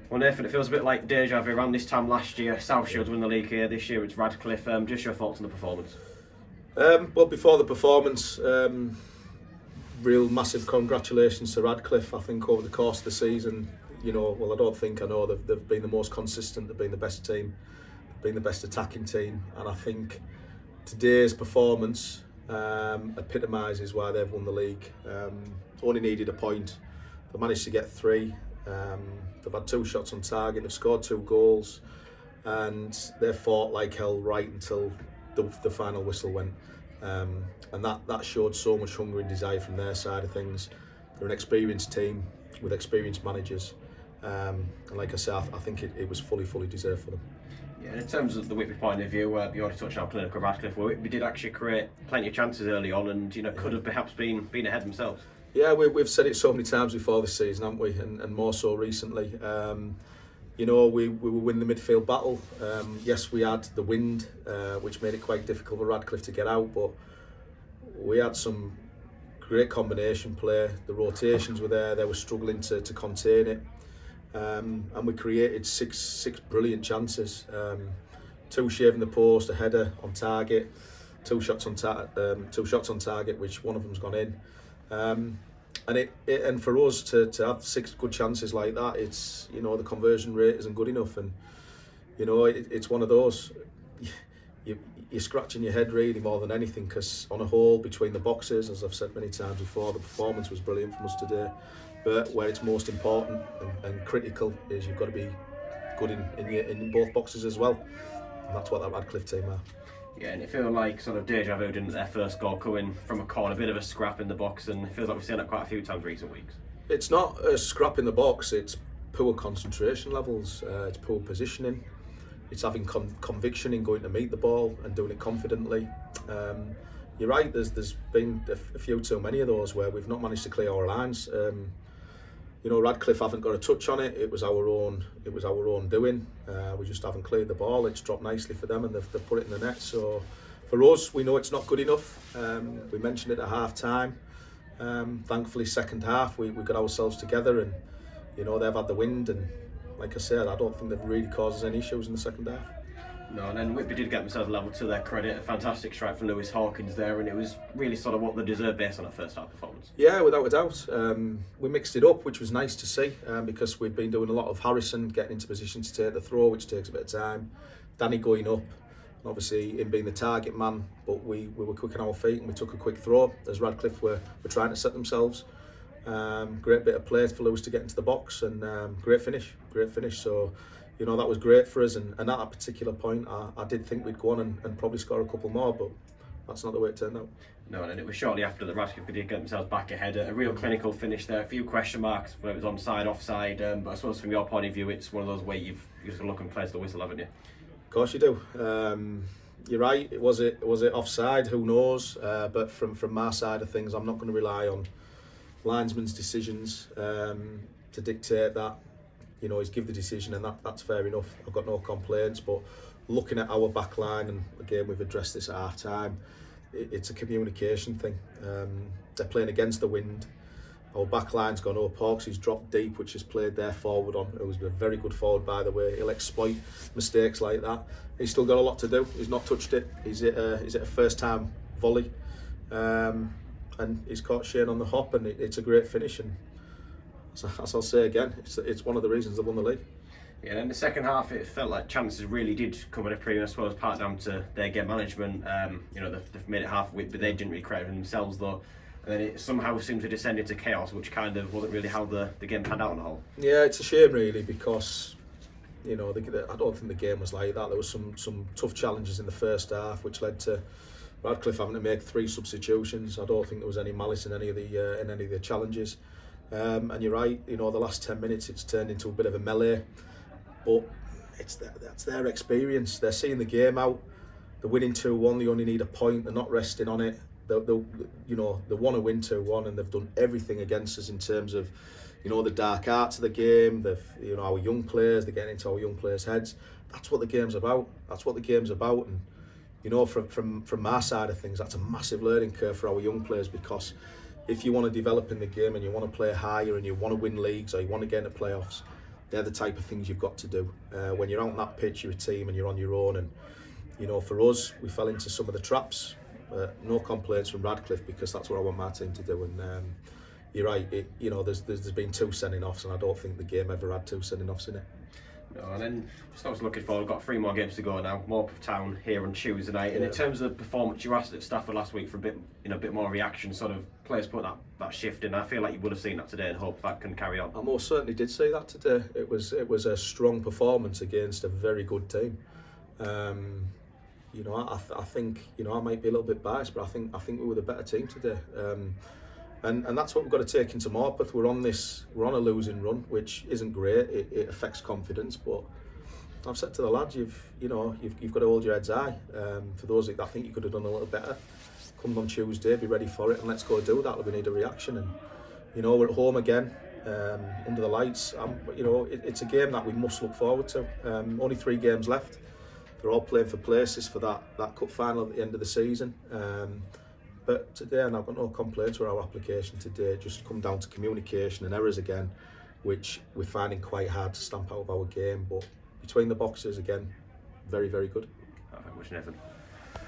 Well, Nathan, it feels a bit like deja vu. Around this time last year, South Shields won the league here. This year it's Radcliffe. Just your thoughts on the performance? Well, before the performance, real massive congratulations to Radcliffe. I think over the course of the season, I know they've been the most consistent, they've been the best team, they've been the best attacking team, and I think today's performance epitomises why they've won the league. Only needed a point, they managed to get 3. They've had 2 shots on target, they've scored 2 goals, and they fought like hell right until the final whistle went. And that showed so much hunger and desire from their side of things. They're an experienced team with experienced managers, and like I said, I think it was fully deserved for them. Yeah, in terms of the Whitby point of view, you already touched on clinical Radcliffe, where Whitby did actually create plenty of chances early on, and could have perhaps been ahead themselves. Yeah, we've said it so many times before this season, haven't we? And more so recently. We were winning the midfield battle. Yes, we had the wind, which made it quite difficult for Radcliffe to get out, but we had some great combination play. The rotations were there, they were struggling to contain it. And we created six brilliant chances. 2 shaving the post, a header on target, 2 shots on target, which one of them's gone in. And for us to have 6 good chances like that, it's the conversion rate isn't good enough, and it's one of those you're scratching your head really more than anything, because on a whole, between the boxes, as I've said many times before, the performance was brilliant from us today, but where it's most important and critical is you've got to be good in both boxes as well, and that's what that Radcliffe team are. Yeah, and it feels like sort of deja vu, didn't their first goal coming from a corner, a bit of a scrap in the box, and it feels like we've seen that quite a few times recent weeks. It's not a scrap in the box, it's poor concentration levels, it's poor positioning, it's having conviction in going to meet the ball and doing it confidently. You're right, there's been a few too many of those where we've not managed to clear our lines. Radcliffe haven't got a touch on it. It was our own doing. We just haven't cleared the ball. It's dropped nicely for them, and they've put it in the net. So for us, we know it's not good enough. We mentioned it at half time. Thankfully, second half we got ourselves together, and they've had the wind. And like I said, I don't think they've really caused us any issues in the second half. No, and then Whitby did get themselves level to their credit. A fantastic strike from Lewis Hawkins there, and it was really sort of what they deserved based on that first half performance. Yeah, without a doubt. We mixed it up, which was nice to see, because we've been doing a lot of Harrison getting into position to take the throw, which takes a bit of time. Danny going up, obviously him being the target man, but we were quick on our feet and we took a quick throw as Radcliffe were trying to set themselves. Great bit of play for Lewis to get into the box, and great finish. So that was great for us, and at that particular point I did think we'd go on and probably score a couple more, but that's not the way it turned out. No, and it was shortly after that Radcliffe did get themselves back ahead. A real clinical finish there, a few question marks whether it was onside, offside, but I suppose from your point of view it's one of those where you've got to look and place the whistle, haven't you? Of course you do. You're right, was it offside? Who knows? But from my side of things, I'm not going to rely on linesman's decisions to dictate that. He's give the decision, and that's fair enough. I've got no complaints, but looking at our back line, and again we've addressed this at half time, it's a communication thing. They're playing against the wind. Our back line's gone up. Hawks' dropped deep, which is played their forward on. It was a very good forward, by the way. He'll exploit mistakes like that. He's still got a lot to do. He's not touched it. He's at a first time volley, and he's caught Shane on the hop, and it's a great finish. And as I'll say again, it's one of the reasons they won the league. Yeah, and in the second half it felt like chances really did come at a premium. I suppose part down to their game management. They've made it half with, but they didn't really create it themselves though. And then it somehow seemed to descend into chaos, which kind of wasn't really how the game panned out on the whole. Yeah, it's a shame really, because I don't think the game was like that. There was some tough challenges in the first half, which led to Radcliffe having to make 3 substitutions. I don't think there was any malice in any of the challenges. And you're right, the last 10 minutes it's turned into a bit of a melee, but that's their experience. They're seeing the game out. They're winning 2-1. They only need a point. They're not resting on it. They want to win 2-1, and they've done everything against us in terms of the dark arts of the game. They've our young players. They're getting into our young players' heads. That's what the game's about. And from my side of things, that's a massive learning curve for our young players, because if you want to develop in the game and you want to play higher and you want to win leagues or you want to get into playoffs, they're the type of things you've got to do. When you're out on that pitch, you're a team and you're on your own. And you know, for us, we fell into some of the traps. No complaints from Radcliffe, because that's what I want my team to do. And you're right. You know, there's been 2 sending offs, and I don't think the game ever had 2 sending offs in it. No, and then just I was looking forward. We've got 3 more games to go now. Whitby Town here on Tuesday night. And in terms of the performance, you asked at Stafford last week for a bit more reaction. Sort of players put that shift in. I feel like you would have seen that today, and hope that can carry on. I most certainly did see that today. It was a strong performance against a very good team. You know, I think, you know, I might be a little bit biased, but I think we were the better team today. And that's what we've got to take into Morpeth. We're on a losing run, which isn't great. It affects confidence, but I've said to the lads, you've got to hold your heads high. For those that I think you could have done a little better, come on Tuesday, be ready for it, and let's go do that. We need a reaction, and you know, we're at home again, under the lights. You know, it's a game that we must look forward to. Only 3 games left. They're all playing for places for that cup final at the end of the season. But today, and I've got no complaints with our application today. It just come down to communication and errors again, which we're finding quite hard to stamp out of our game. But between the boxes again, very, very good. Thank you very much, Nathan.